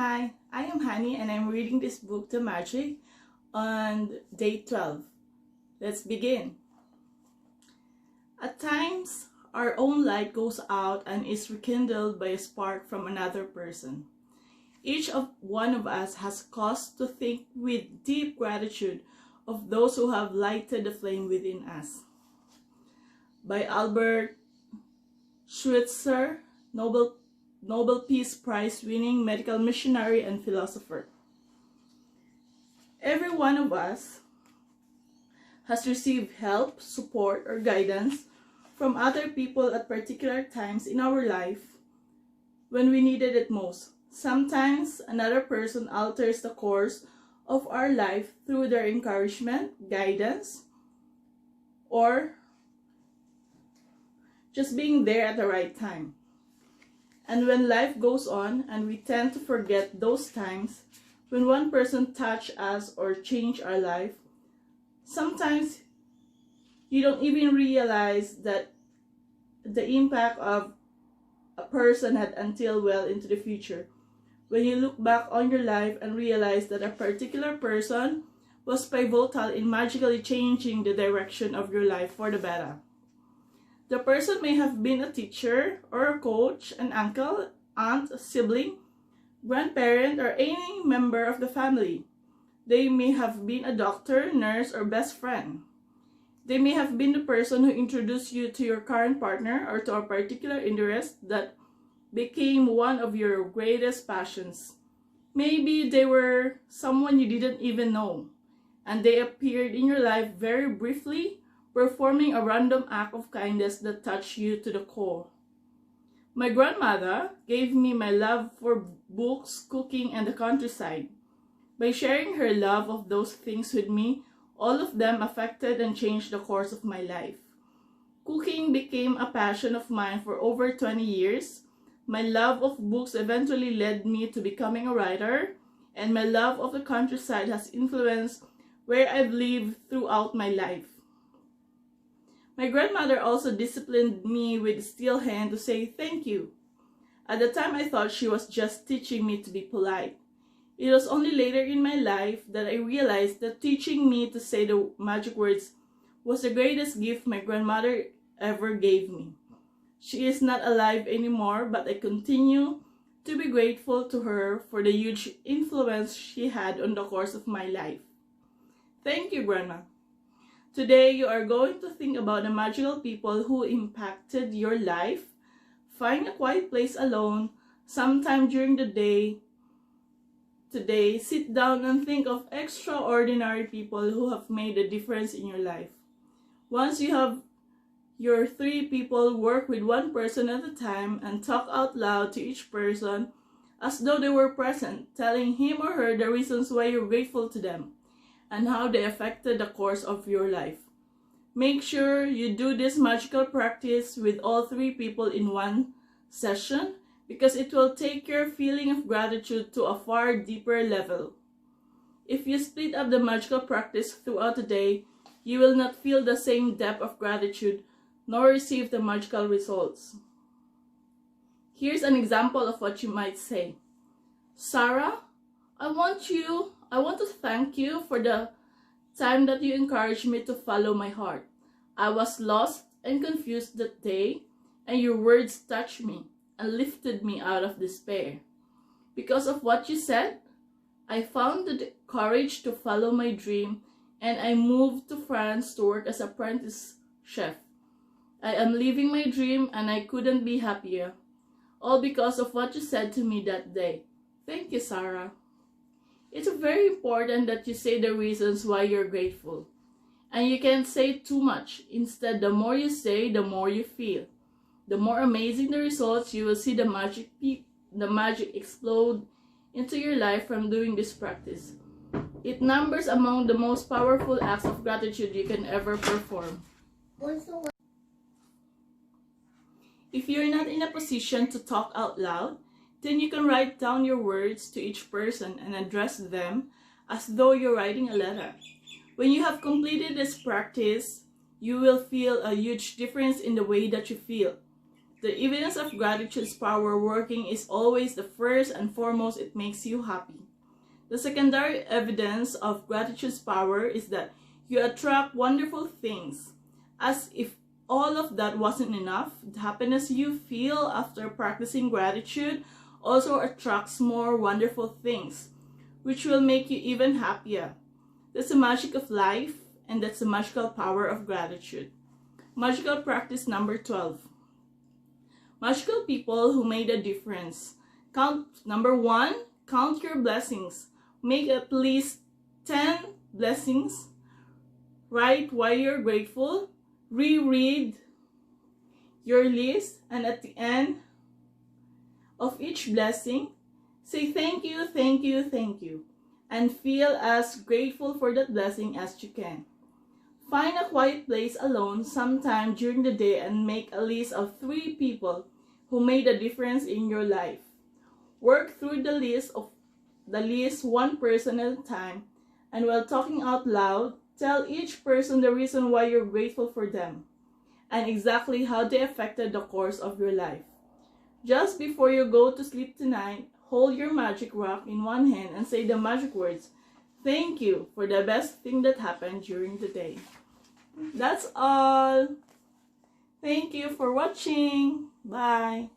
Hi, I am Hani and I'm reading this book, The Magic, on day 12. Let's begin. At times, our own light goes out and is rekindled by a spark from another person. Each one of us has cause to think with deep gratitude of those who have lighted the flame within us. By Albert Schweitzer, Nobel Peace Prize winning medical missionary and philosopher. Every one of us has received help, support, or guidance from other people at particular times in our life when we needed it most. Sometimes another person alters the course of our life through their encouragement, guidance, or just being there at the right time. And when life goes on and we tend to forget those times when one person touched us or changed our life, sometimes you don't even realize that the impact of a person had until well into the future. When you look back on your life and realize that a particular person was pivotal in magically changing the direction of your life for the better. The person may have been a teacher or a coach, an uncle, aunt, a sibling, grandparent, or any member of the family. They may have been a doctor, nurse, or best friend. They may have been the person who introduced you to your current partner or to a particular interest that became one of your greatest passions. Maybe they were someone you didn't even know, and they appeared in your life very briefly, performing a random act of kindness that touched you to the core. My grandmother gave me my love for books, cooking, and the countryside. By sharing her love of those things with me, all of them affected and changed the course of my life. Cooking became a passion of mine for over 20 years. My love of books eventually led me to becoming a writer, and my love of the countryside has influenced where I've lived throughout my life. My grandmother also disciplined me with a steel hand to say thank you. At the time, I thought she was just teaching me to be polite. It was only later in my life that I realized that teaching me to say the magic words was the greatest gift my grandmother ever gave me. She is not alive anymore, but I continue to be grateful to her for the huge influence she had on the course of my life. Thank you, Grandma. Today, you are going to think about the magical people who impacted your life. Find a quiet place alone, sometime during the day. Today, sit down and think of extraordinary people who have made a difference in your life. Once you have your 3 people, work with one person at a time and talk out loud to each person as though they were present, telling him or her the reasons why you're grateful to them and how they affected the course of your life. Make sure you do this magical practice with all 3 people in one session because it will take your feeling of gratitude to a far deeper level. If you split up the magical practice throughout the day, you will not feel the same depth of gratitude nor receive the magical results. Here's an example of what you might say. Sarah, I want to thank you for the time that you encouraged me to follow my heart. I was lost and confused that day, and your words touched me and lifted me out of despair. Because of what you said, I found the courage to follow my dream, and I moved to France to work as an apprentice chef. I am living my dream, and I couldn't be happier. All because of what you said to me that day. Thank you, Sarah. It's very important that you say the reasons why you're grateful. And you can't say too much. Instead, the more you say, the more you feel. The more amazing the results, you will see the magic explode into your life from doing this practice. It numbers among the most powerful acts of gratitude you can ever perform. If you're not in a position to talk out loud, then you can write down your words to each person and address them as though you're writing a letter. When you have completed this practice, you will feel a huge difference in the way that you feel. The evidence of gratitude's power working is always the first and foremost, it makes you happy. The secondary evidence of gratitude's power is that you attract wonderful things. As if all of that wasn't enough, the happiness you feel after practicing gratitude also attracts more wonderful things, which will make you even happier. That's the magic of life, and that's the magical power of gratitude. Magical practice number 12. Magical people who made a difference. Number 1, count your blessings. Make at least 10 blessings. Write why you're grateful. Reread your list, and at the end of each blessing, say thank you, thank you, thank you, and feel as grateful for that blessing as you can. Find a quiet place alone sometime during the day and make a list of 3 people who made a difference in your life. Work through the list one person at a time, and while talking out loud, tell each person the reason why you're grateful for them and exactly how they affected the course of your life. Just before you go to sleep tonight, hold your magic rock in one hand and say the magic words, "Thank you for the best thing that happened during the day." That's all. Thank you for watching. Bye.